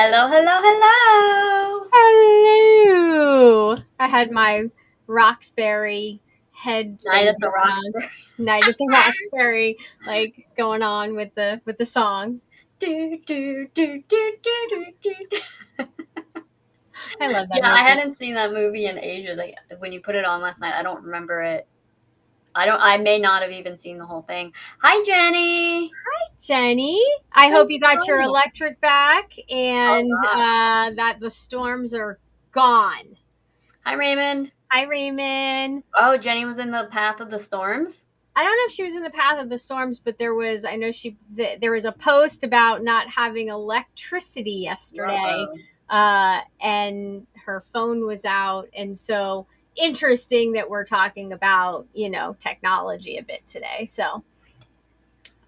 Hello, hello, hello. Hello. I had my Roxbury head Night thing at the going on. Roxbury. Night at the Roxbury, like going on with the song. Do, do, do, do, do, do, do. I love that Yeah, I movie. hadn't seen that movie in ages. Like when you put it on last night, I don't remember it. I may not have even seen the whole thing. Hi, Jenny. Jenny, I hope you got your Hello. electric back Oh and gosh. that the storms are gone. Hi, Raymond. Hi, Raymond. Oh, Jenny was in the path of the storms. I don't know if she was in the path of the storms, but I know there was a post about not having electricity yesterday, Uh-oh. and her phone was out. And so interesting that we're talking about, technology a bit today. So,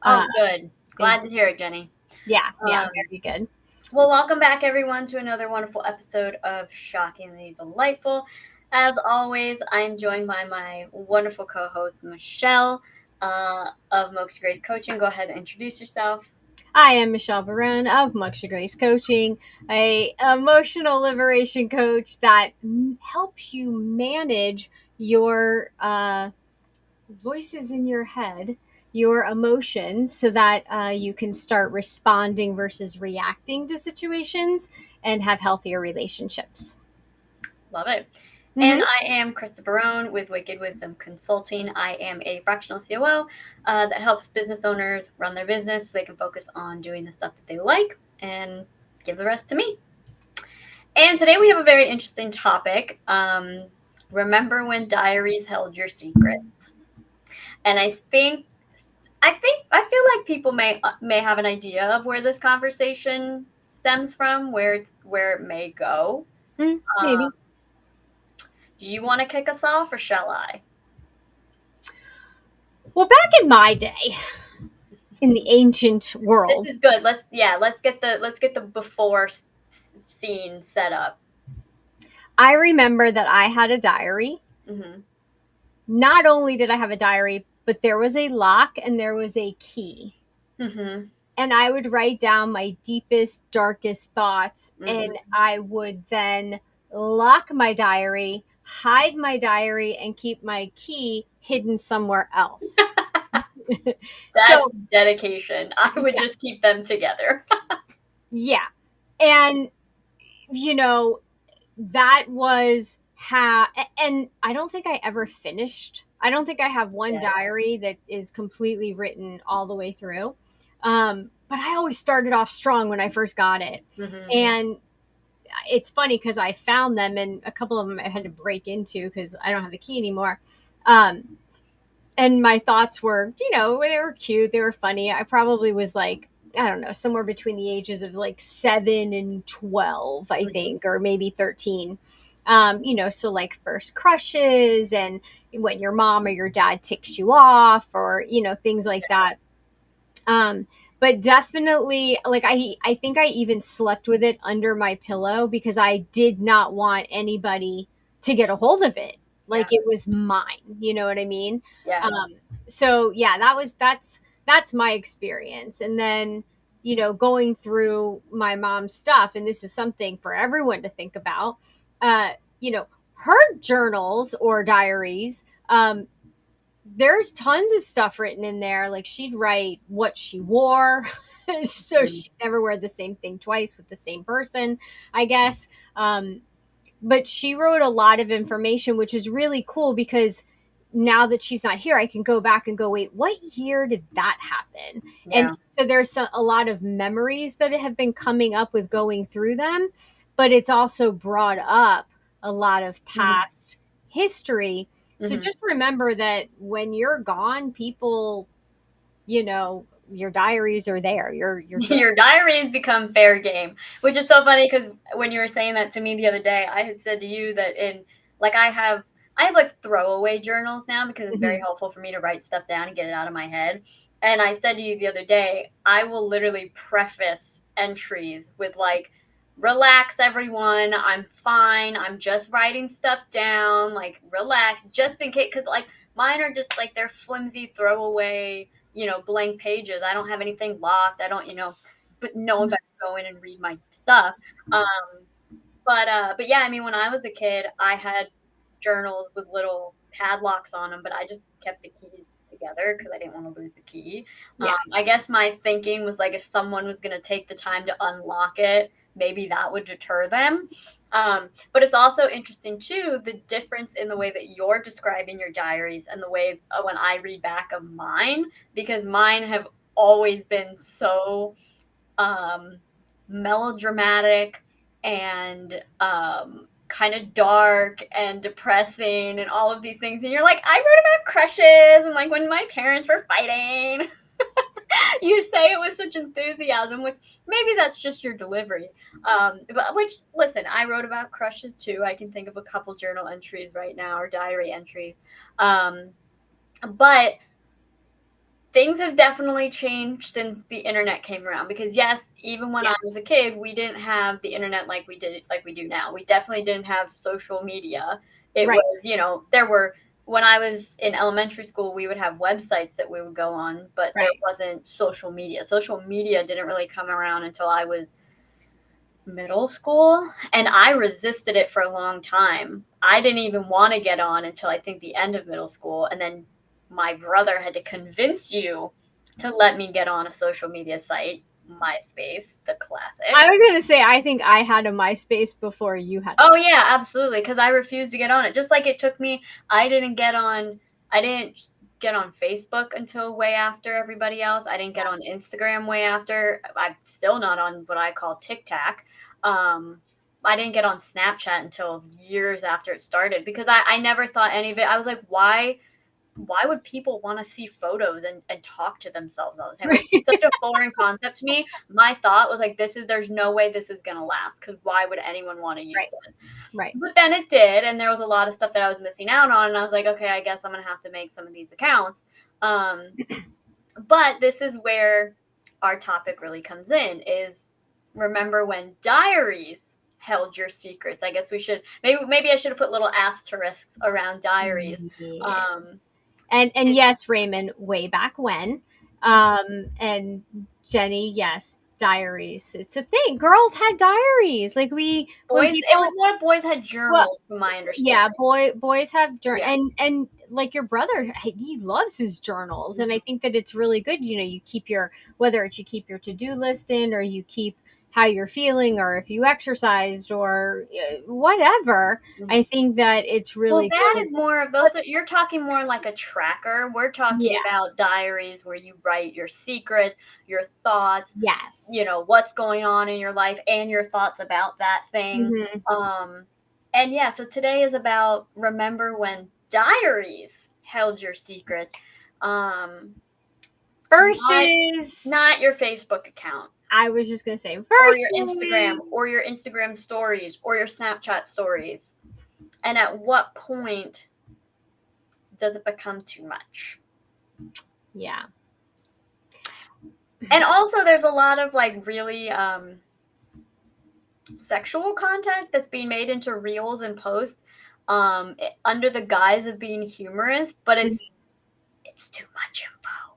uh, Oh, good. they, Glad to hear it, Jenny. yeah, Um, very good. Well, welcome back, everyone, to another wonderful episode of Shockingly Delightful. As always, I'm joined by my wonderful co-host, Michelle, of Mocha Grace Coaching. Go ahead and introduce yourself. I am Michelle Barone of Moksha Grace Coaching, a emotional liberation coach that helps you manage your voices in your head, your emotions, so that you can start responding versus reacting to situations and have healthier relationships. Love it. And Mm-hmm. I am Krista Barone with Wicked Wisdom Consulting. I am a fractional COO that helps business owners run their business so they can focus on doing the stuff that they like and give the rest to me. And today we have a very interesting topic. Remember when diaries held your secrets? And I feel like people may have an idea of where this conversation stems from, where it may go. Um, Maybe. do you want to kick us off, or shall I? Well, back in my day, in the ancient This world, is good. Let's get the before scene set up. I remember that I had a diary. Mm-hmm. Not only did I have a diary, but there was a lock and there was a key. Mm-hmm. And I would write down my deepest, darkest thoughts, and Mm-hmm. I would then lock my diary, hide my diary, and keep my key hidden somewhere else. That's So, dedication. I would yeah, just keep them together. yeah. And, you know, that was how, and I don't think I ever finished. I don't think I have one Yeah. diary that is completely written all the way through. But I always started off strong when I first got it. Mm-hmm. And it's funny because I found them, and a couple of them I had to break into because I don't have the key anymore. Um, and my thoughts were, they were cute, they were funny. I probably was like, I don't know, somewhere between the ages of like 7 and 12, I Mm-hmm. think, or maybe 13. So like first crushes and when your mom or your dad ticks you off, or things like that. Um, but definitely, like I think I even slept with it under my pillow because I did not want anybody to get a hold of it. Yeah. Like it was mine. You know what I mean? Yeah. So yeah, that's my experience. And then going through my mom's stuff, and this is something for everyone to think about. Uh, you know, her journals or diaries. There's tons of stuff written in there. Like she'd write what she wore, so Mm-hmm. she'd never wear the same thing twice with the same person, I guess. But she wrote a lot of information, which is really cool because now that she's not here, I can go back and go, wait, what year did that happen? And Yeah. so there's a lot of memories that have been coming up with going through them, but it's also brought up a lot of Mm-hmm. past history. So Mm-hmm. just remember that when you're gone, people, your diaries are there. Your Your diaries become fair game, which is so funny because when you were saying that to me the other day, I had said to you that in like I have like throwaway journals now because it's very Mhm. helpful for me to write stuff down and get it out of my head. And I said to you the other day, I will literally preface entries with like, relax everyone, I'm fine, I'm just writing stuff down, like relax, just in case, because like mine are just like they're flimsy throwaway blank pages. I don't have anything locked. I don't, but no one better go in and read my stuff. Um, but yeah, I mean, when I was a kid, I had journals with little padlocks on them, but I just kept the keys together because I didn't want to lose the key. Yeah. I guess my thinking was like if someone was going to take the time to unlock it, maybe that would deter them. But it's also interesting too the difference in the way that you're describing your diaries and the way when I read back of mine, because mine have always been so um, melodramatic and kind of dark and depressing and all of these things. And you're like, I wrote about crushes and like when my parents were fighting. You say it with such enthusiasm, which maybe that's just your delivery. But which, listen, I wrote about crushes too. I can think of a couple journal entries right now or diary entries. Um, but things have definitely changed since the internet came around because yes, even when Yeah. I was a kid, we didn't have the internet like we do now. We definitely didn't have social media. It Right. was, there were when I was in elementary school, we would have websites that we would go on, but there Right. wasn't social media. Social media didn't really come around until I was middle school, and I resisted it for a long time. I didn't even want to get on until I think the end of middle school, and then my brother had to convince you to let me get on a social media site, MySpace, the I classic. was gonna say I think I had a MySpace before you had a Oh My. yeah, absolutely, because I refused to get on it. Just like it took me, I didn't get on Facebook until way after everybody else. I didn't get on Instagram way after. I'm still not on what I call TikTok. Um, I didn't get on Snapchat until years after it started because I never thought any of it. I was like, why would people want to see photos and talk to themselves all the time? It was Right. such a foreign concept to me. My thought was like, there's no way this is gonna last because why would anyone want to use Right. it? Right. But then it did, and there was a lot of stuff that I was missing out on, and I was like, okay, I guess I'm gonna have to make some of these accounts. Um, but this is where our topic really comes in: is remember when diaries held your secrets. I guess we should maybe I should have put little asterisks around diaries. Um, Yes. And it, yes, Raymond, way back when. And Jenny, yes, diaries. It's a thing. Girls had diaries. Like we when boys, it was people more boys had well journals, from my yeah, understanding. boys have Yeah. and like your brother, he loves his journals, and I Mhm. think that it's really good. You keep your whether it's you keep your to-do list in, or you keep how you're feeling, or if you exercised, or whatever. I Mhm. think that it's Well, really that good. is more of But those you're talking more like a tracker. We're talking yeah, about diaries where you write your secrets, your thoughts, yes. what's going on in your life and your thoughts about that thing. Hmm. Um and yeah, so today is about remember when diaries held your secrets. Um not Versus, not your Facebook account I was just gonna say or versus. your Instagram stories or your Snapchat stories. And at what point does it become too much? Yeah. And also there's a lot of like really sexual content that's being made into reels and posts under the guise of being humorous, but it's too much info.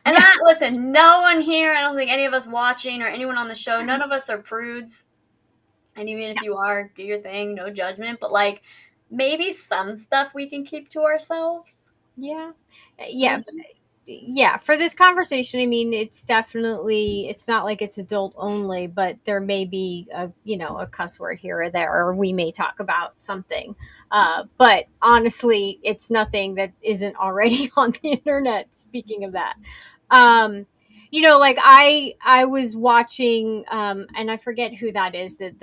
And Yeah. I listen, no one here, I don't think any of us watching or anyone on the show, none of us are prudes. And even if you are, do your thing, no judgment, but like maybe some stuff we can keep to ourselves. Yeah. Don't Yeah. you? Yeah, for this conversation, I mean, it's definitely, it's not like it's adult only, but there may be a cuss word here or there, or we may talk about something. But honestly, it's nothing that isn't already on the internet. Speaking of that, um, like I was watching, and I forget who that is, that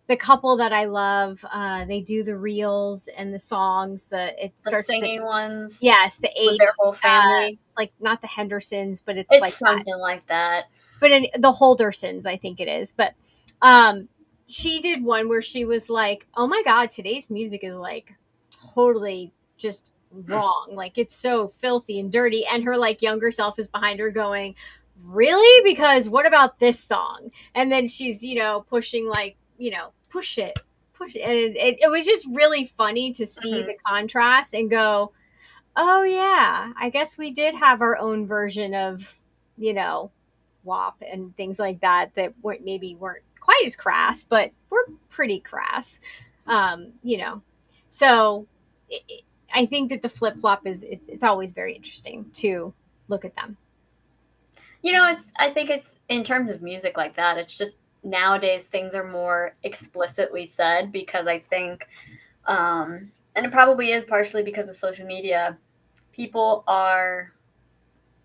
the couple that I love, they do the reels and the songs. It The starts with singing ones yes, the with their H, whole family. like not the Hendersons, but it's It's like that. something like that. But the Holdersons, I think it is. But um, she did one where she was like, "Oh my God, today's music is like totally just wrong. Like it's so filthy and dirty." And her like younger self is behind her going, "Really? Because what about this song?" And then she's pushing like push it, push it, and it was just really funny to see Mhm. the contrast and go, oh yeah, I guess we did have our own version of, you know, WAP and things like that weren't quite as crass, but were pretty crass. You know, so I think that the flip flop it's always very interesting to look at them. I think it's in terms of music like that. It's just nowadays things are more explicitly said because I think, and it probably is partially because of social media. People are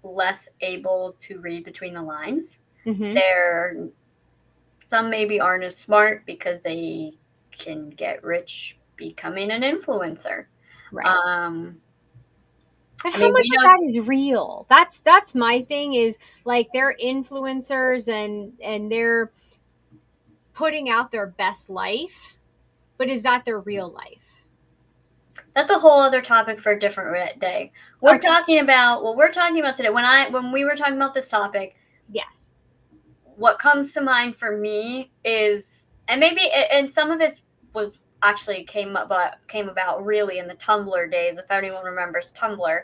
less able to read between the lines. Mm-hmm. They're Some maybe aren't as smart because they can get rich becoming an influencer. Right. Um, But I how mean, much we of know that is real? That's my thing is like they're influencers and they're putting out their best life, but is that their real life? that's a whole other topic for a different day. We're Okay. talking about what we're talking about today. When we were talking about this topic, Yes. what comes to mind for me is, and maybe, and some of it was actually came about really in the Tumblr days, if anyone remembers Tumblr,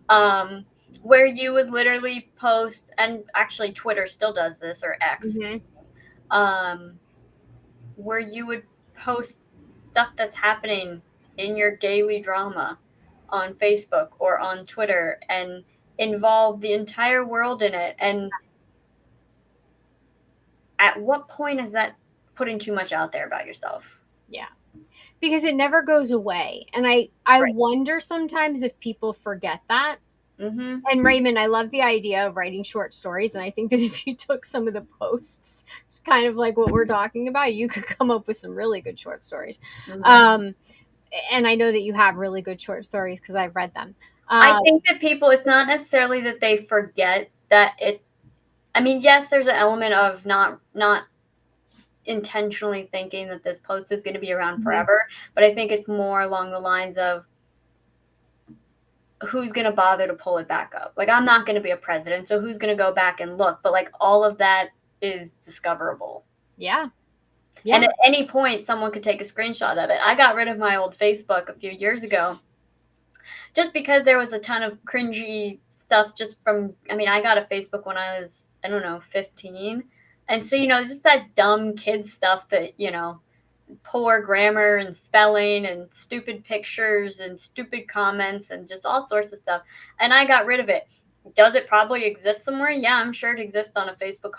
um, where you would literally post, and actually Twitter still does this, or X, Mm-hmm. um, where you would post stuff that's happening in your daily drama on Facebook or on Twitter and involve the entire world in it. And at what point is that putting too much out there about yourself? Yeah. Because it never goes away. And I Right. wonder sometimes if people forget that. Mhm. And Raymond, I love the idea of writing short stories. And I think that if you took some of the posts, kind of like what we're talking about, you could come up with some really good short stories. Mhm. Um, and I know that you have really good short stories because I've read them. I Um, think that people, it's not necessarily that they forget that it, I mean, yes, there's an element of not intentionally thinking that this post is going to be around mhm. forever, but I think it's more along the lines of who's going to bother to pull it back up. Like, I'm not going to be a president, so who's going to go back and look? But like all of that is discoverable. Yeah. And Yeah. at any point someone could take a screenshot of it. I got rid of my old Facebook a few years ago just because there was a ton of cringy stuff just from, I mean, I got a Facebook when I was, I don't know, 15. And so, just that dumb kid stuff that, poor grammar and spelling and stupid pictures and stupid comments and just all sorts of stuff. And I got rid of it. Does it probably exist somewhere? Yeah, I'm sure it exists on a Yeah. Facebook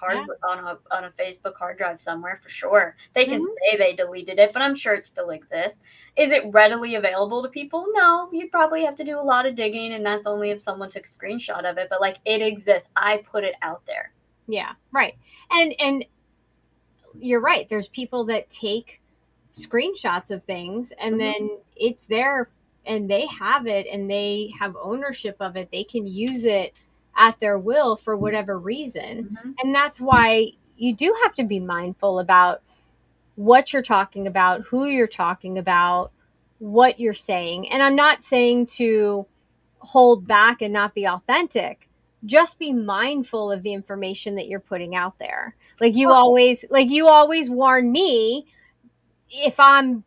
hard drive somewhere for sure. They can Mhm. say they deleted it, but I'm sure it still exists. Is it readily available to people? No, you probably have to do a lot of digging, and that's only if someone took a screenshot of it. But like, it exists. I put it out there. Yeah. Right. And you're right. There's people that take screenshots of things and Hmm. then it's there and they have it and they have ownership of it. They can use it at their will for whatever reason. Hmm. And that's why you do have to be mindful about what you're talking about, who you're talking about, what you're saying. And I'm not saying to hold back and not be authentic. Just be mindful of the information that you're putting out there. Like you always warn me if I'm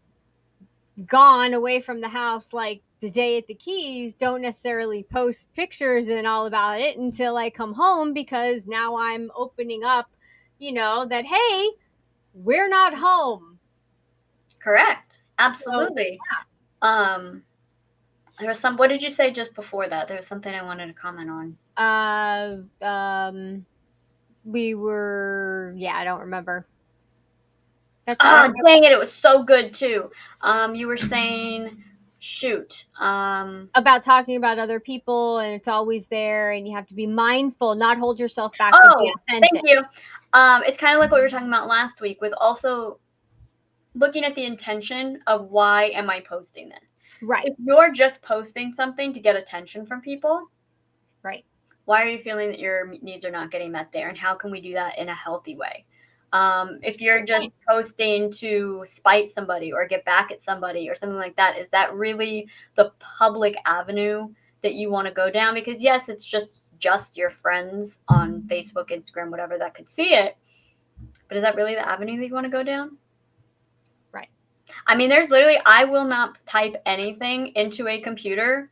gone away from the house, like the day at the Keys, don't necessarily post pictures and all about it until I come home because now I'm opening up, that hey, we're not home. Correct. So Absolutely. Um, there was some. What did you say just before that? There was something I wanted to comment on. uh we were, yeah, I don't remember. That's Oh, dang it! It was so good too. You were saying, shoot. about talking about other people and it's always there and you have to be mindful, not hold yourself back, but be Oh, thank authentic. you. It's kind of like what we were talking about last week with also looking at the intention of why am I posting this? Right. If you're just posting something to get attention from people, Right. why are you feeling that your needs are not getting met there? And how can we do that in a healthy way? If you're Good just point. posting to spite somebody or get back at somebody or something like that, is that really the public avenue that you want to go down? Because yes, it's just your friends on Facebook, Instagram, whatever that could see it. But is that really the avenue that you want to go down? Right. I mean, there's literally, I will not type anything into a computer,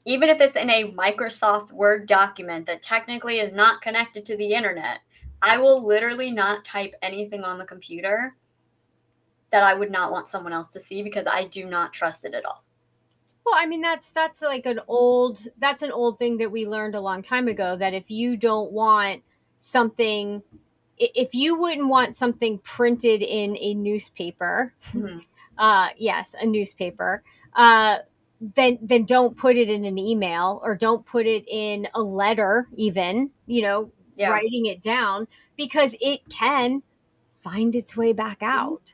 even if it's in a Microsoft Word document that technically is not connected to the internet. I will literally not type anything on the computer that I would not want someone else to see because I do not trust it at all. Well, I mean that's like an old thing that we learned a long time ago, that if you don't want something, if you wouldn't want something printed in a newspaper, Mhm. yes, a newspaper, uh, then don't put it in an email, or don't put it in a letter, even, Yeah. writing it down, because it can find its way back Mhm. out.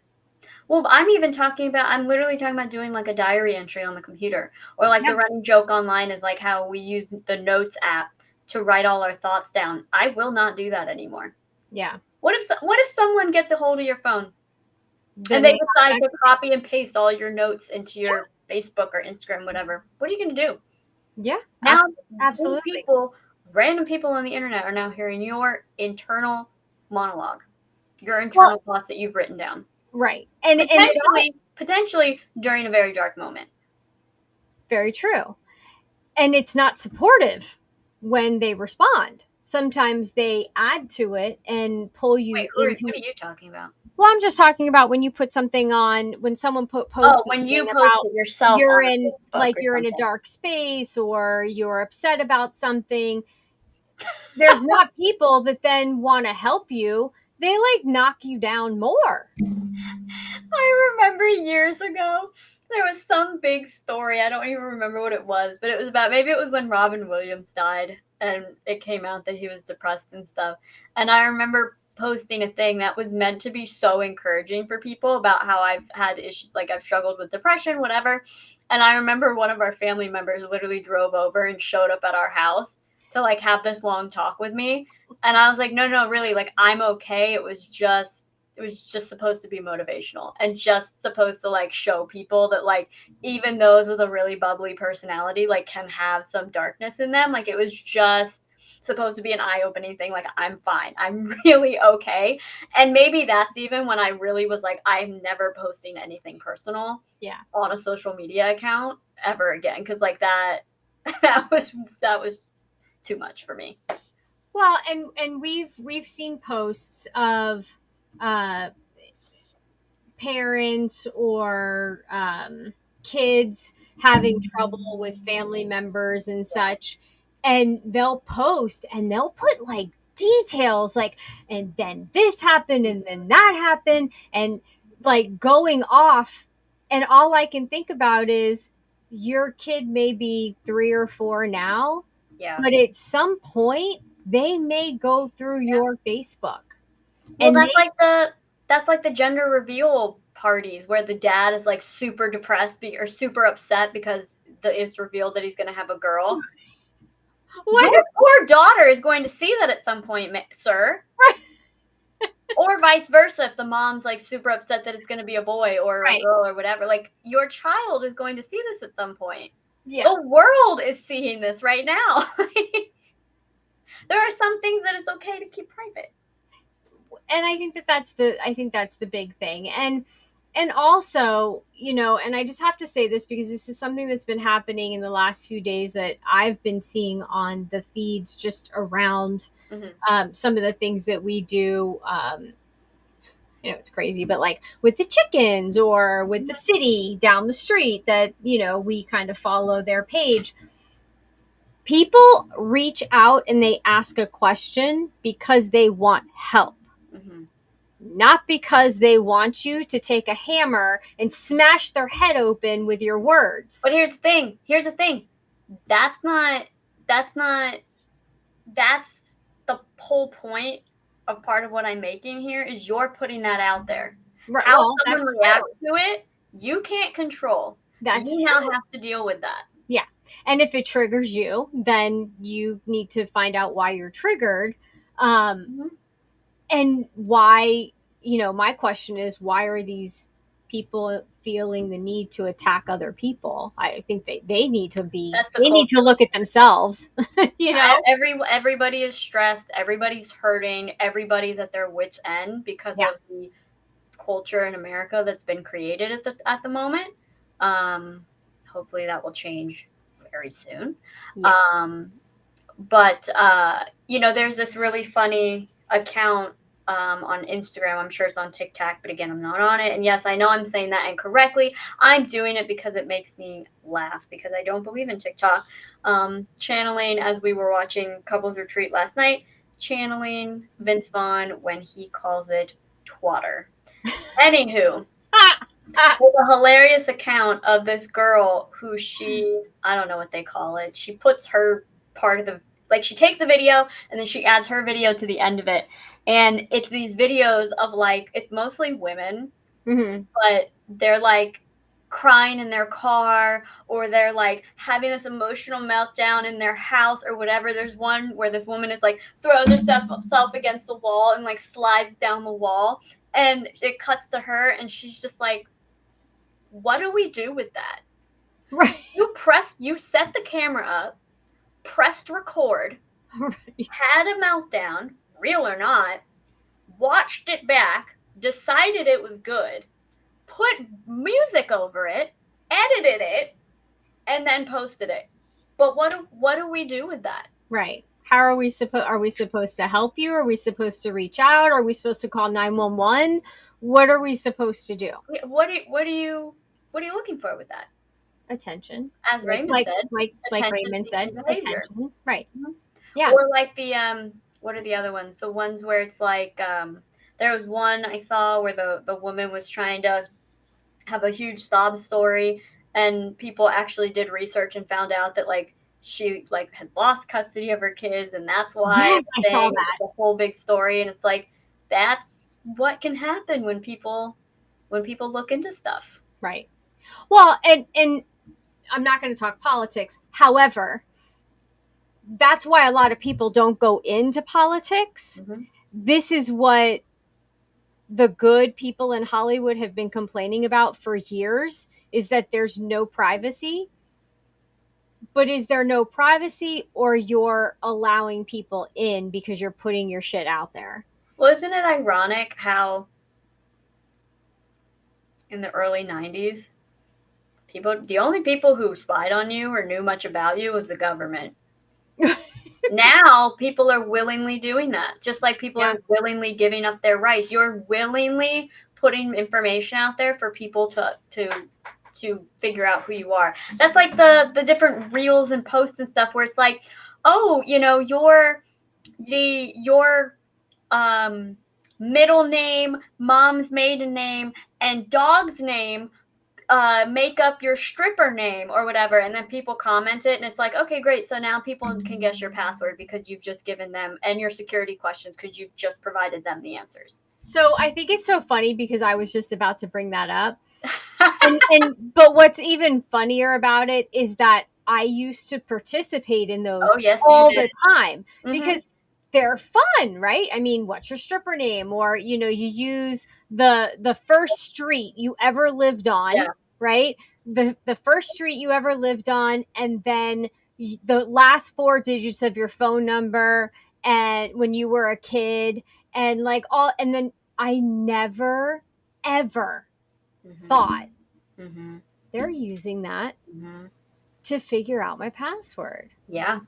Well, I'm literally talking about doing like a diary entry on the computer. Or like Yeah. the running joke online is like how we use the notes app to write all our thoughts down. I will not do that anymore. Yeah. What if someone gets a hold of your phone and Then they they have decide to access. copy and paste all your notes into your Facebook or Instagram, whatever? What are you going to do? Yeah, Now, these absolutely. people, random people on the internet, are now hearing your internal monologue, your Well, internal thoughts that you've written down, right. And that, potentially during a very dark moment. very true. And it's not supportive when they respond. Sometimes they add to it and pull Wait, you what into. are you talking about? Well, I'm just talking about when you put something on, when someone Oh, posts when you something post about, it yourself on a Facebook or you're in a something. dark space, or you're upset about something. There's not people that then want to help you. They like knock you down more. I remember years ago, there was some big story. I don't even remember what it was, but it was about, maybe it was when Robin Williams died and it came out that he was depressed and stuff. And I remember posting a thing that was meant to be so encouraging for people about how I've had issues, like I've struggled with depression, whatever. And I remember one of our family members literally drove over and showed up at our house to like have this long talk with me. And I was like, no, no, really, like I'm okay. It was just supposed to be motivational and just supposed to like show people that like even those with a really bubbly personality like can have some darkness in them. Like it was just supposed to be an eye-opening thing. Like I'm fine. I'm really okay. And maybe that's even when I really was like, I'm never posting anything personal Yeah. on a social media account ever again. Cause like that that was too much for me. Well, and we've seen posts of uh, parents, or kids having trouble with family members and Yeah. such, and they'll post and they'll put like details, like, and then this happened and then that happened, and like going off. And all I can think about is, your kid may be 3 or 4 now, Yeah. but at some point they may go through your Facebook, Well, and that's they like the gender reveal parties where the dad is like super depressed or super upset because it's revealed that he's going to have a girl. what Your if, poor daughter is going to see that at some point, sir. Or vice versa if the mom's like super upset that it's going to be a boy or a right, girl or whatever. Like your child is going to see this at some point. yeah. The world is seeing this right now. There are some things that it's okay to keep private. And I think that's the big thing. And also, and I just have to say this because this is something that's been happening in the last few days, that I've been seeing on the feeds just around Hmm. some of the things that we do. It's crazy, but like with the chickens, or with the city down the street, that we kind of follow their page. People reach out and they ask a question because they want help, Hmm. not because they want you to take a hammer and smash their head open with your words. But here's the thing. Here's the thing. That's not. That's not. That's the whole point of part of what I'm making here is you're putting that out there. Right. How Well, someone that's reacts true. to it, you can't control. That's You now true. have to deal with that. Yeah. And if it triggers you, then you need to find out why you're triggered. Um, Mhm. and why, my question is, why are these people feeling the need to attack other people? I think That's the they need to culture. look at themselves, you know? Everybody is stressed. Everybody's hurting. Everybody's at their wits' end because Yeah. of the culture in America that's been created at the moment. Um, Hopefully that will change very soon. Yeah. Um, but there's this really funny. account on Instagram. I'm sure it's on TikTok, but again, I'm not on it. And yes, I know I'm saying that incorrectly. I'm doing it because it makes me laugh because I don't believe in TikTok. Channeling, as we were watching Couples Retreat last night, channeling Vince Vaughn when he calls it twatter. Anywho, there's a hilarious account of this girl who I don't know what they call it. She puts her part of like she takes the video and then she adds her video to the end of it. And it's these videos of like, it's mostly women, Mm-hmm. but they're like crying in their car or they're like having this emotional meltdown in their house or whatever. There's one where this woman is like throws herself against the wall and like slides down the wall, and it cuts to her and she's just like, what do we do with that? Right. You set the camera up, pressed record, Right. had a meltdown, real or not, watched it back, decided it was good, put music over it, edited it, and then posted it. But what do we do with that? Right. How are we supposed to help you? Are we supposed to reach out? Are we supposed to call 911? What are we supposed to do? What are you looking for with that? Attention. As Raymond said, Like attention Raymond said, seeking behavior. attention. Right. Mhm. Yeah. Or like the what are the other ones? The ones where it's like there was one I saw where the woman was trying to have a huge sob story, and people actually did research and found out that like she like had lost custody of her kids, and that's why Yes, I the saw thing, that. it's a whole big story. And it's like, that's what can happen when people look into stuff. Right. Well, and I'm not going to talk politics. However, that's why a lot of people don't go into politics. Mm-hmm. This is what the good people in Hollywood have been complaining about for years, is that there's no privacy. But is there no privacy, or you're allowing people in because you're putting your shit out there? Well, isn't it ironic how in the early 90s, the only people who spied on you or knew much about you was the government. Now people are willingly doing that, just like people Yeah. are willingly giving up their rights. You're willingly putting information out there for people to figure out who you are. That's like the different reels and posts and stuff where it's like, oh, your um middle name, mom's maiden name, and dog's name make up your stripper name or whatever, and then people comment it, and it's like, okay, great, so now people can guess your password because you've just given them, and your security questions because you've just provided them the answers. So I think it's so funny because I was just about to bring that up. And but what's even funnier about it is that I used to participate in those Oh yes, you all did. the time Mm-hmm. because they're fun, right? I mean, what's your stripper name? Or you use the first street you ever lived on, Yeah. right? The first street you ever lived on, and then the last four digits of your phone number, and when you were a kid, and like all, and then I never ever Mm-hmm. thought Mm-hmm. they're using that Mm-hmm. to figure out my password. Yeah.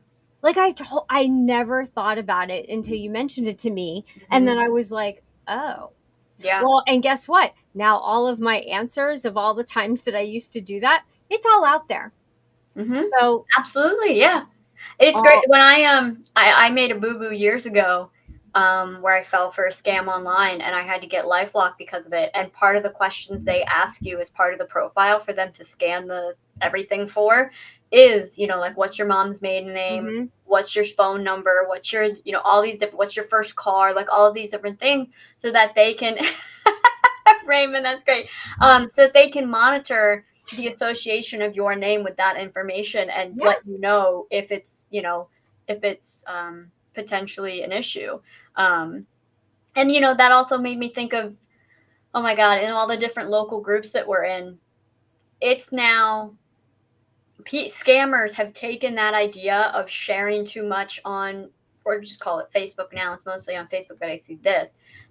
Like I never thought about it until you mentioned it to me, and Mm-hmm. then I was like, "Oh." Yeah. Well, and guess what? Now all of my answers of all the times that I used to do that, it's all out there. Mm-hmm. So, Absolutely. Yeah. It's great all when I made a boo boo years ago, where I fell for a scam online and I had to get LifeLock because of it. And part of the questions they ask you as part of the profile for them to scan the everything for is, like, what's your mom's maiden name, mhm. what's your phone number, what's your, all these different, what's your first car, like all of these different things, so that they can Raymond, that's great. So that they can monitor the association of your name with that information and Yeah. let you know if it's, potentially an issue. Um, and that also made me think of, oh my God, in all the different local groups that we're in, it's now scammers have taken that idea of sharing too much on, or just call it Facebook now. It's mostly on Facebook that I see this.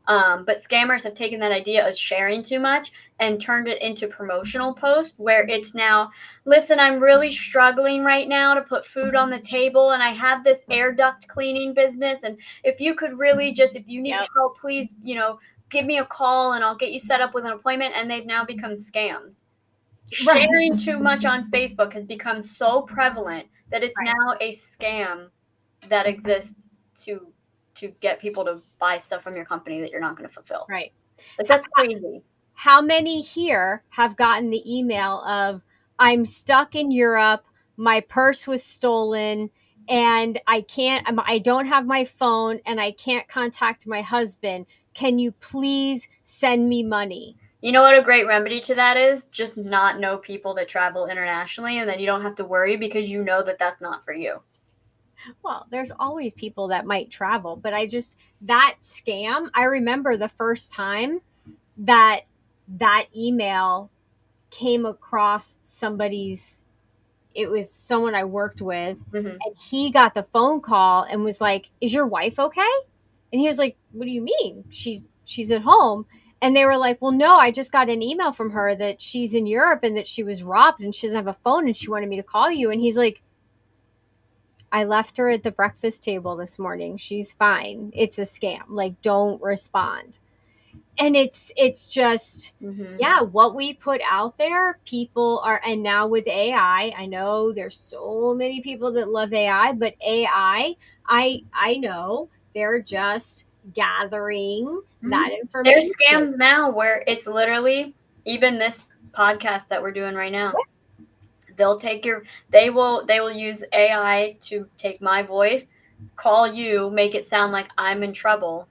But scammers have taken that idea of sharing too much and turned it into promotional posts where it's now, listen, I'm really struggling right now to put food on the table, and I have this air duct cleaning business. And if you could really just, if you need Yep. help, please, give me a call and I'll get you set up with an appointment. And they've now become scams. Right. Sharing too much on Facebook has become so prevalent that it's Right. now a scam that exists to get people to buy stuff from your company that you're not going to fulfill. Right. Like, that's crazy. How many here have gotten the email of, I'm stuck in Europe, my purse was stolen, and I don't have my phone, and I can't contact my husband. Can you please send me money? You know what a great remedy to that is? Just not know people that travel internationally, and then you don't have to worry because you know that that's not for you. Well, there's always people that might travel, but that scam, I remember the first time that that email came across somebody's, it was someone I worked with, Mm-hmm. and he got the phone call and was like, "Is your wife okay?" And he was like, "What do you mean? She's at home." And they were like, "Well, no, I just got an email from her that she's in Europe and that she was robbed and she doesn't have a phone and she wanted me to call you." And he's like, "I left her at the breakfast table this morning. She's fine. It's a scam. Like, don't respond." And it's just, Mm-hmm. yeah, what we put out there, people are, and now with I know there's so many people that love AI, but I know they're just gathering Mm-hmm. that There's information. scams now where it's literally, even this podcast that we're doing right now. They'll take your they will use AI to take my voice, call you, make it sound like I'm in trouble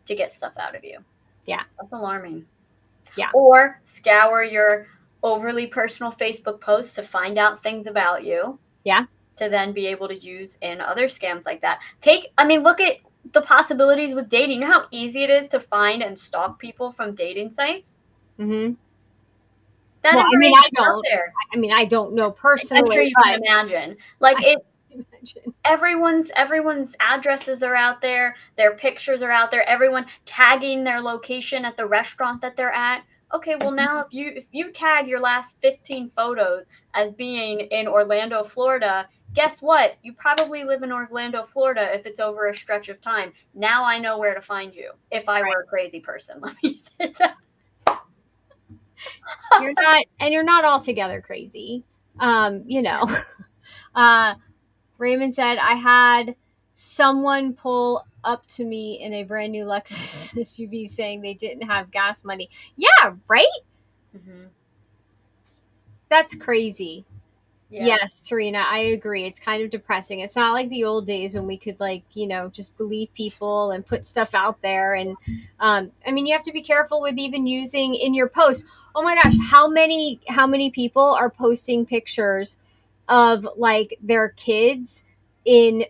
to get stuff out of you. Yeah. That's alarming. Yeah. Or scour your overly personal Facebook posts to find out things about you Yeah. to then be able to use in other scams like that. Look at the possibilities with dating. You know how easy it is to find and stalk people from dating sites? Hmm. That Well, information's out there. I don't know I'm sure personally, you can but imagine. Like, I it's can imagine. everyone's addresses are out there, their pictures are out there, everyone tagging their location at the restaurant that they're at. Okay, well, now if you tag your last 15 photos as being in Orlando, Florida, guess what? You probably live in Orlando, Florida if it's over a stretch of time. Now I know where to find you if I Right. were a crazy person. Let me say that. You're not altogether crazy. You know. Uh Raymond said, I had someone pull up to me in a brand new Lexus SUV saying they didn't have gas money. Yeah, right? Hmm. That's crazy. Yeah. Yes, Serena, I agree. It's kind of depressing. It's not like the old days when we could, like, just believe people and put stuff out there. And you have to be careful with even using in your post. Oh my gosh, how many people are posting pictures of like their kids in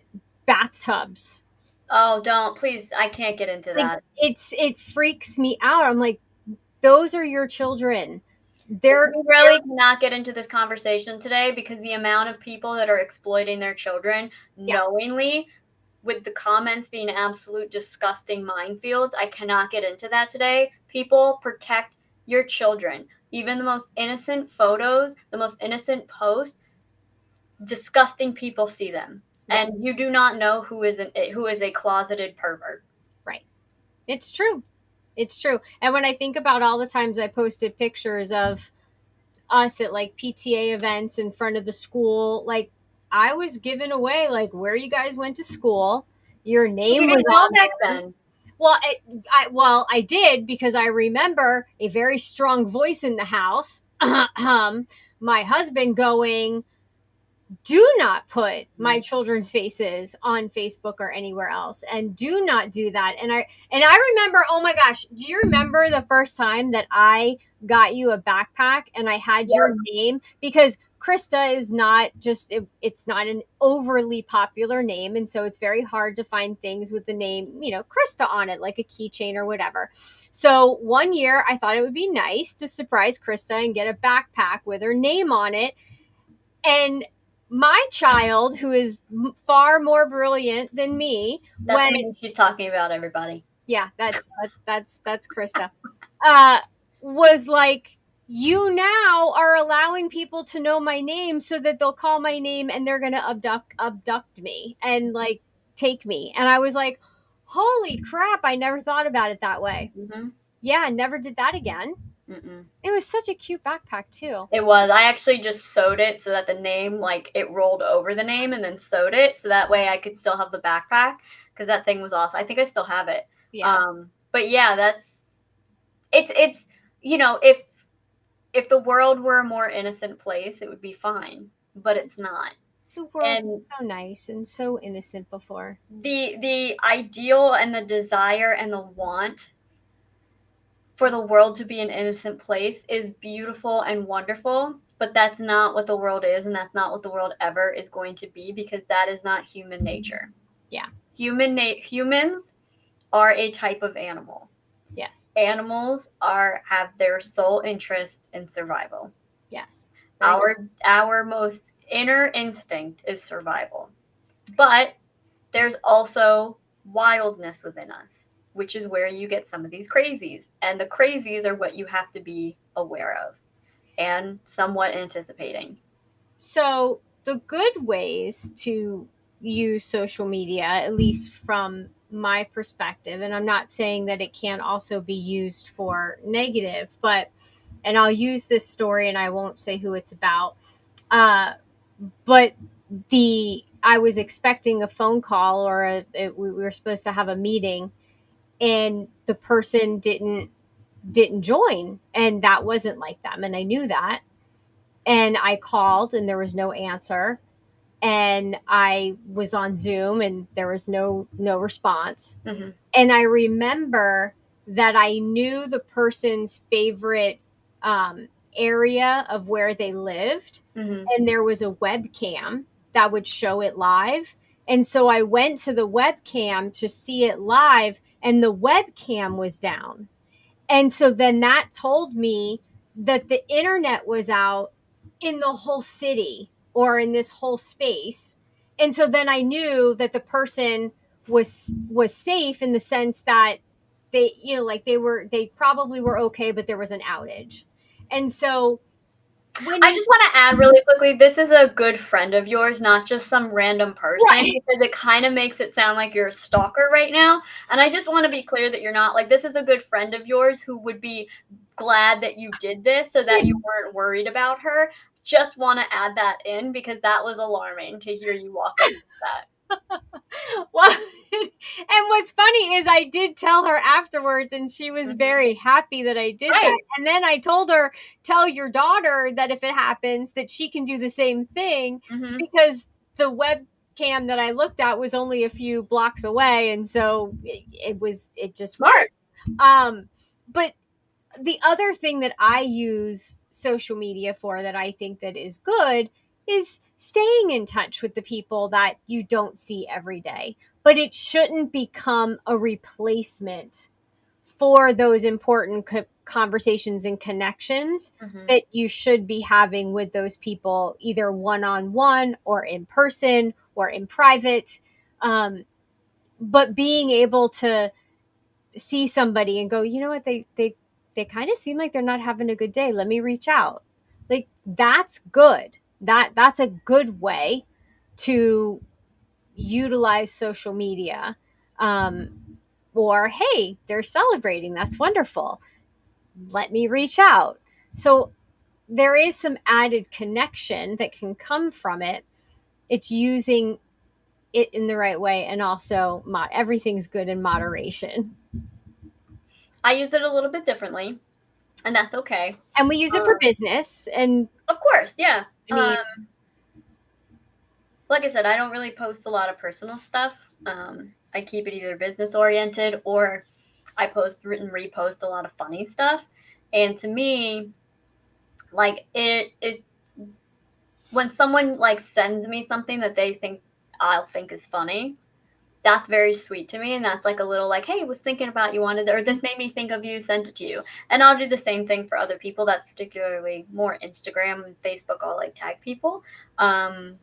bathtubs? Oh, don't, please. I can't get into Like, that. it freaks me out. I'm like, those are your children. They're We really cannot get into this conversation today because the amount of people that are exploiting their children Yeah. knowingly, with the comments being absolute disgusting minefields, I cannot get into that today. People, protect your children. Even the most innocent photos, the most innocent posts, disgusting people see them. Yeah. And you do not know who is a closeted pervert. Right. It's true. It's true. And when I think about all the times I posted pictures of us at like PTA events in front of the school, like I was giving away like where you guys went to school. Your You name was didn't know on back there. then. I did because I remember a very strong voice in the house. My husband going, do not put my children's faces on Facebook or anywhere else, and do not do that. And I remember, oh my gosh, do you remember the first time that I got you a backpack and I had your Yep. name? Because Krista is not just it's not an overly popular name, and so it's very hard to find things with the name, Krista on it, like a keychain or whatever. So one year I thought it would be nice to surprise Krista and get a backpack with her name on it. And my child, who is far more brilliant than me, That's went, me she's talking about, everybody. yeah, that's Krista. Uh, was like, you now are allowing people to know my name so that they'll call my name and they're gonna abduct me and like take me. And I was like, holy crap! I never thought about it that way. Mm-hmm. Yeah, never did that again. Mm-mm. It was such a cute backpack too. It was. I actually just sewed it so that the name, like, it rolled over the name and then sewed it so that way I could still have the backpack because that thing was awesome. I think I still have it. Yeah, But yeah, that's it's you know, if the world were a more innocent place, it would be fine, but it's not. the world And was so nice and so innocent before. the ideal and the desire and the want for the world to be an innocent place is beautiful and wonderful, but that's not what the world is, and that's not what the world ever is going to be because that is not human nature. Yeah. Humans are a type of animal. Yes. Animals are have their sole interest in survival. Yes. Very true. Our most inner instinct is survival. But there's also wildness within us, which is where you get some of these crazies. And the crazies are what you have to be aware of and somewhat anticipating. So, the good ways to use social media, at least from my perspective, and I'm not saying that it can't also be used for negative, but, and I'll use this story and I won't say who it's about, uh, but I was expecting a phone call or we were supposed to have a meeting and the person didn't join and that wasn't like them and I knew that and I called and there was no answer and I was on Zoom and there was no response. Mm-hmm. And I remember that I knew the person's favorite area of where they lived, Mm-hmm. and there was a webcam that would show it live. And so I went to the webcam to see it live, and the webcam was down. And so then that told me that the internet was out in the whole city or in this whole space. And so then I knew that the person was safe in the sense that they, you know, like they probably were okay, but there was an outage. And so when I you just want to add really quickly this is a good friend of yours, not just some random person, right. because it kind of makes it sound like you're a stalker right now. And I just want to be clear that you're not. Like, this is a good friend of yours who would be glad that you did this so that you weren't worried about her. Just want to add that in because that was alarming to hear you walk us through that. Well, and what's funny is I did tell her afterwards, and she was Mm-hmm. very happy that I did that. Right. And then I told her, tell your daughter that if it happens, that she can do the same thing Mm-hmm. because the webcam that I looked at was only a few blocks away, and so it just Smart. worked. But the other thing that I use social media for that I think that is good is staying in touch with the people that you don't see every day. But it shouldn't become a replacement for those important conversations and connections Mm-hmm. that you should be having with those people, either one on one or in person or in private. But being able to see somebody and go, you know what, they kind of seem like they're not having a good day. Let me reach out. Like that's good. That's a good way to utilize social media. Or hey, they're celebrating. That's wonderful. Let me reach out. So there is some added connection that can come from it. It's using it in the right way, and also everything's good in moderation. I use it a little bit differently, and that's okay. And we use it for Um, business. And of course, yeah. I mean, Like I said, I don't really post a lot of personal stuff. I keep it either business oriented or I post written repost a lot of funny stuff. And to me, like it is when someone like sends me something that they think I'll think is funny, that's very sweet to me. And that's like a little like, hey, was thinking about you wanted, or this made me think of you, sent it to you. And I'll do the same thing for other people. That's particularly more Instagram and Facebook. I'll like tag people. Um,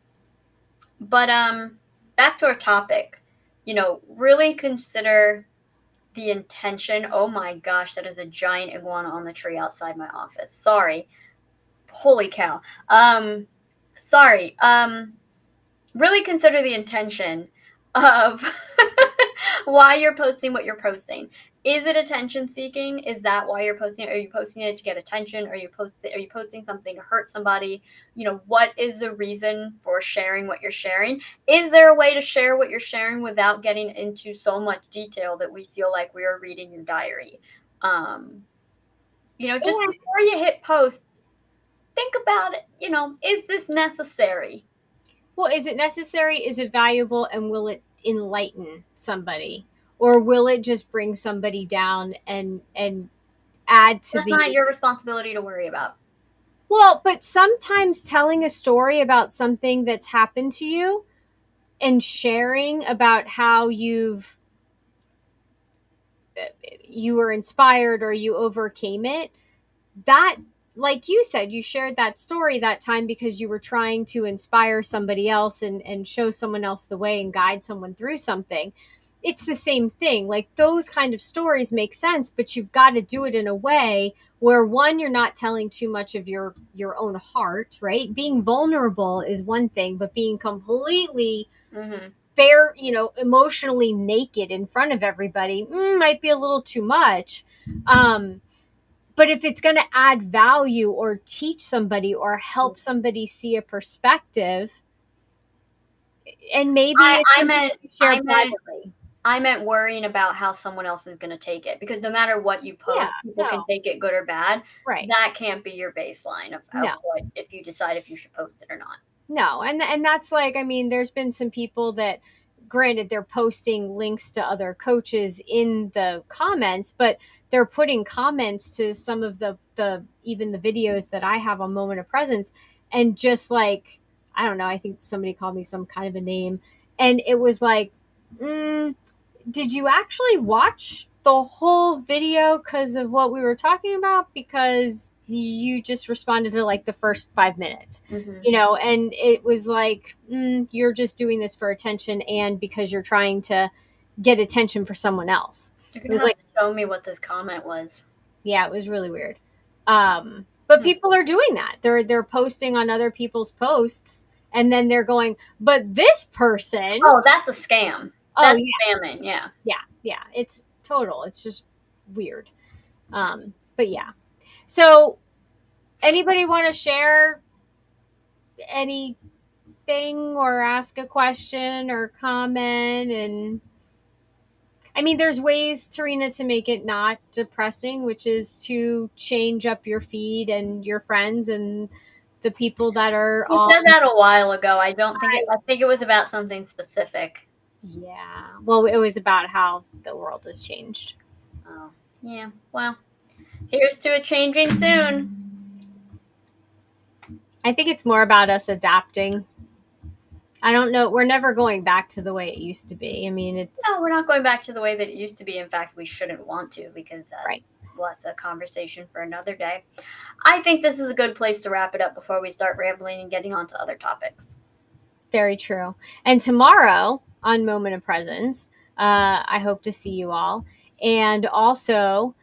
But back to our topic, really consider the intention. Oh my gosh, that is a giant iguana on the tree outside my office. Sorry. Holy cow. Sorry. Really consider the intention of why you're posting what you're posting. Is it attention seeking? Is that why you're posting it? Are you posting it to get attention? Are you posting something to hurt somebody? What is the reason for sharing what you're sharing? Is there a way to share what you're sharing without getting into so much detail that we feel like we are reading your diary? Um, just And before you hit post, think about it. Is this necessary? well, is it necessary? Is it valuable? And will it enlighten somebody? Or will it just bring somebody down and add to That's not the your responsibility to worry about. well, but sometimes telling a story about something that's happened to you and sharing about how you were inspired or you overcame it, that, like you said, you shared that story that time because you were trying to inspire somebody else and show someone else the way and guide someone through something. It's the same thing. Like those kind of stories make sense, but you've got to do it in a way where, one, you're not telling too much of your own heart, right? Being vulnerable is one thing, but being completely Mhm. bare, emotionally naked in front of everybody might be a little too much. um but if it's going to add value or teach somebody or help somebody see a perspective, and maybe I it's I something meant that you share I meant privately. I meant worrying about how someone else is gonna take it, because no matter what you Yeah, post, people can no, take it good or bad. right. That can't be your baseline of No, what if you decide if you should post it or not. no. And that's like, I mean, there's been some people that, granted, they're posting links to other coaches in the comments, but they're putting comments to some of the even the videos that I have on Moment of Presence, and just like, I don't know, I think somebody called me some kind of a name, and it was like, mm, did you actually watch the whole video because of what we were talking about? Because you just responded to like the first 5 minutes, Mhm. and it was like, you're just doing this for attention and because you're trying to get attention for someone else. You're It gonna was have like, to show me what this comment was. yeah, it was really weird. But Hmm. people are doing that. They're posting on other people's posts, and then they're going, but this person, Oh, that's a scam. oh That's yeah, spamming, yeah. yeah, it's total. It's just weird. But yeah. So, anybody want to share anything or ask a question or comment? And I mean, there's ways, Tarina, to make it not depressing, which is to change up your feed and your friends and the people that are You on. said that a while ago. I think it was about something specific. Yeah. Well, it was about how the world has changed. Oh, yeah. Well, here's to it changing soon. I think it's more about us adapting. I don't know. We're never going back to the way it used to be. I mean, No, it's we're not going back to the way that it used to be. In fact, we shouldn't want to, because right. well, that's a conversation for another day. I think this is a good place to wrap it up before we start rambling and getting on to other topics. Very true. And tomorrow on Moment of Presence, I hope to see you all. And also,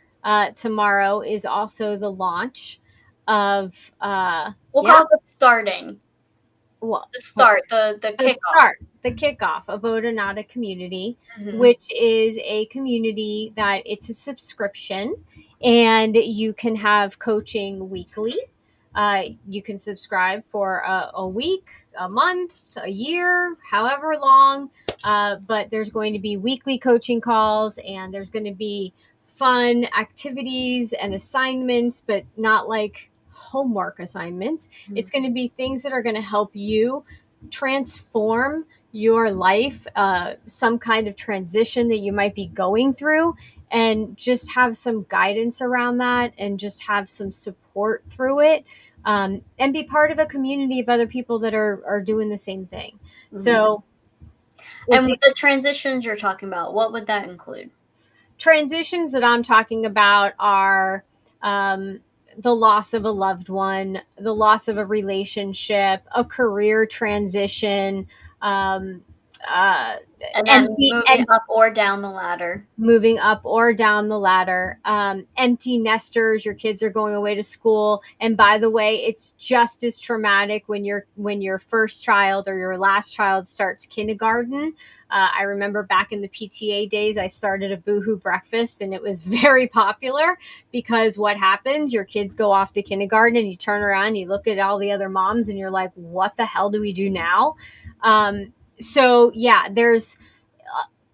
tomorrow is also the launch of, We'll yeah, call it the starting, well, the start, the the kickoff. start, the kickoff of Odonata Community, Hmm. which is a community that it's a subscription, and you can have coaching weekly. You can subscribe for a week, a month, a year, however long. But there's going to be weekly coaching calls, and there's going to be fun activities and assignments, but not like homework assignments. It's going to be things that are going to help you transform your life, some kind of transition that you might be going through, and just have some guidance around that and just have some support through it, and be part of a community of other people that are doing the same thing. Hmm. So And it's with the transitions you're talking about, what would that include? transitions that I'm talking about are, um, the loss of a loved one, the loss of a relationship, a career transition, um, uh, And that means empty moving up or down the ladder. moving up or down the ladder, empty nesters, your kids are going away to school. And by the way, it's just as traumatic when your first child or your last child starts kindergarten. I remember back in the PTA days, I started a boohoo breakfast, and it was very popular because what happens? Your kids go off to kindergarten, and you turn around, you look at all the other moms, and you're like, "What the hell do we do now?" So yeah, there's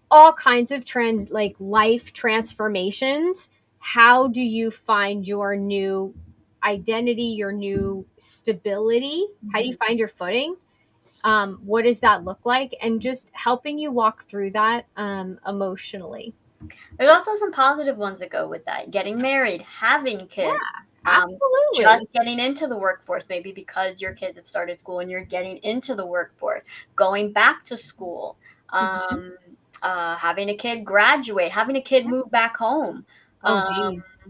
all kinds of like life transformations. How do you find your new identity, your new stability? How do you Mhm. find your footing? What does that look like? And just helping you walk through that emotionally. There's also some positive ones that go with that. Getting married, having kids, Yeah, just absolutely. getting into the workforce, maybe because your kids have started school and you're getting into the workforce, going back to school, Hmm. um, having a kid graduate, having a kid Yeah. move back home. Oh, Um, geez.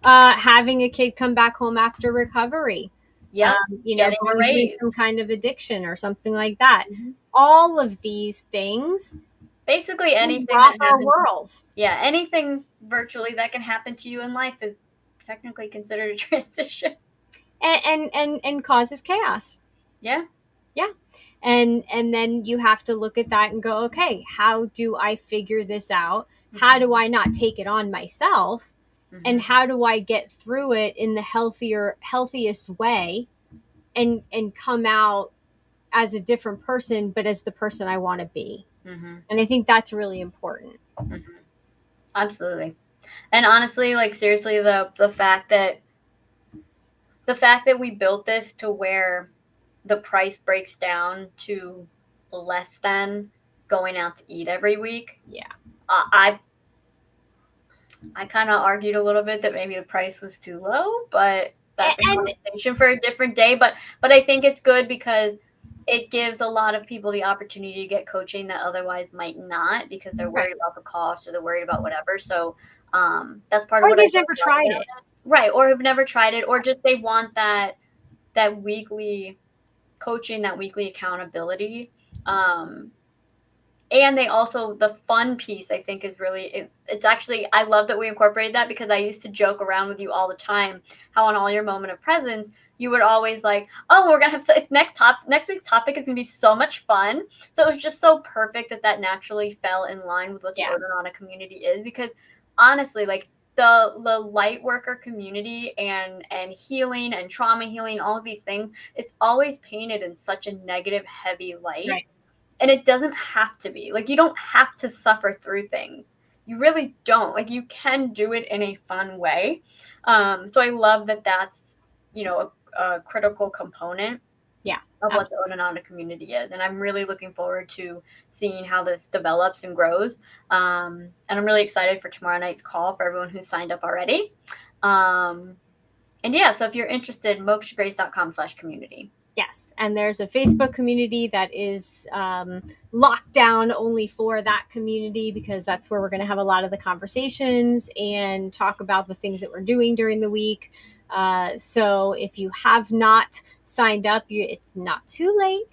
Having a kid come back home after recovery, yep, getting a going through raise. some kind of addiction or something like that. Mhm. All of these things Basically, anything rock that our hasn't, world. yeah, anything virtually that can happen to you in life is technically considered a transition. And causes chaos. Yeah. Yeah. And then you have to look at that and go, okay, how do I figure this out? How Hmm. do I not take it on myself? And Hmm. how do I get through it in the healthiest way, and come out as a different person, but as the person I want to be? Hmm. And I think that's really important. Hmm. Absolutely. And honestly, like seriously, the fact that we built this to where the price breaks down to less than going out to eat every week. Yeah. Uh, I I kind of argued a little bit that maybe the price was too low, but that's a And conversation for a different day. But I think it's good because it gives a lot of people the opportunity to get coaching that otherwise might not because they're right. worried about the cost or they're worried about whatever. So that's part of Or what I they've really never love tried about it. it. Right, or have never tried it, or just they want that weekly coaching, that weekly accountability. Um, and they also the fun piece I think is really it's actually I love that we incorporated that because I used to joke around with you all the time how on all your moment of presence you would always like, oh, we're gonna have next week's topic is gonna be so much fun. So it was just so perfect that that naturally fell in line with what the Yeah. Odonata community is because honestly, like the light worker community and healing and trauma healing, all of these things, it's always painted in such a negative, heavy light, Right. and it doesn't have to be. Like, you don't have to suffer through things. You really don't. Like, you can do it in a fun way. So I love that that's, a critical component Yeah. of what the Absolutely. Odonata community is. And I'm really looking forward to seeing how this develops and grows. And I'm really excited for tomorrow night's call for everyone who's signed up already. Um, and yeah, so if you're interested, mokshagrace.com/community. Yes, and there's a Facebook community that is locked down only for that community because that's where we're going to have a lot of the conversations and talk about the things that we're doing during the week. So if you have not signed up, it's not too late.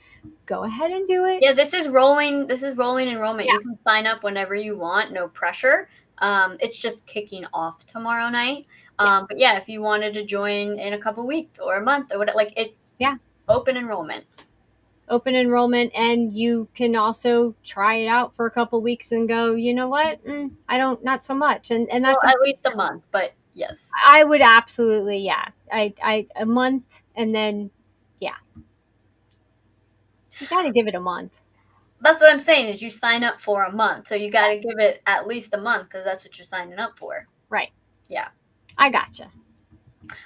Go ahead and do it. Yeah, this is rolling enrollment. Yeah, You can sign up whenever you want, no pressure. It's just kicking off tomorrow night. yeah, But yeah, if you wanted to join in a couple weeks or a month or whatever, like it's yeah. open enrollment. Open enrollment, and you can also try it out for a couple weeks and go, you know what? I don't, not so much, and Well, that's at okay least a too. month, but yes. I would absolutely, yeah. I a month, and then, yeah, you got to give it a month. That's what I'm saying is you sign up for a month. So you got Right. to give it at least a month because that's what you're signing up for. Right. Yeah. I gotcha.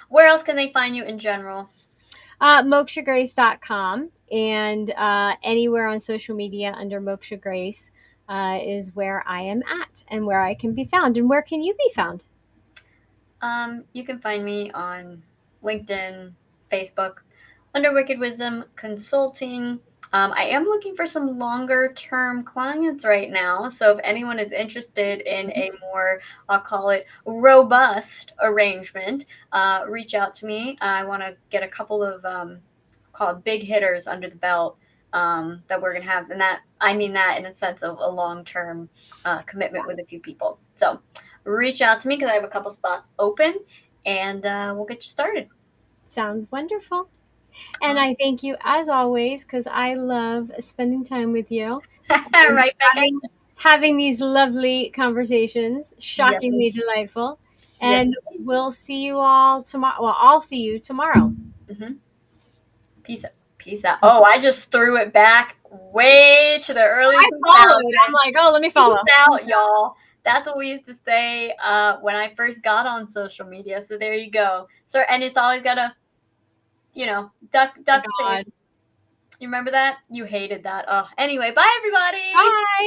Where else can they find you in general? Mokshagrace.com, and anywhere on social media under Moksha Grace is where I am at and where I can be found. And where can you be found? You can find me on LinkedIn, Facebook, under Wicked Wisdom Consulting. I am looking for some longer term clients right now. So if anyone is interested in Mhm. a more, I'll call it robust arrangement, reach out to me. I want to get a couple of called big hitters under the belt that we're going to have. And that, I mean that in a sense of a long-term commitment with a few people. So reach out to me because I have a couple spots open, and we'll get you started. Sounds wonderful. And I thank you as always because I love spending time with you and Right, Becca? having these lovely conversations, Yes. shockingly delightful. Yes. And we'll see you all tomorrow. Well, I'll see you tomorrow. Hmm. Peace out. Peace out. Oh, I just threw it back way to the early I followed. 2000s. I'm like, oh, let me Peace follow. out, y'all. That's what we used to say when I first got on social media. So there you go. So, and it's always got a, Oh, duck face. God. You remember that? You hated that. Oh, anyway, bye everybody. Bye.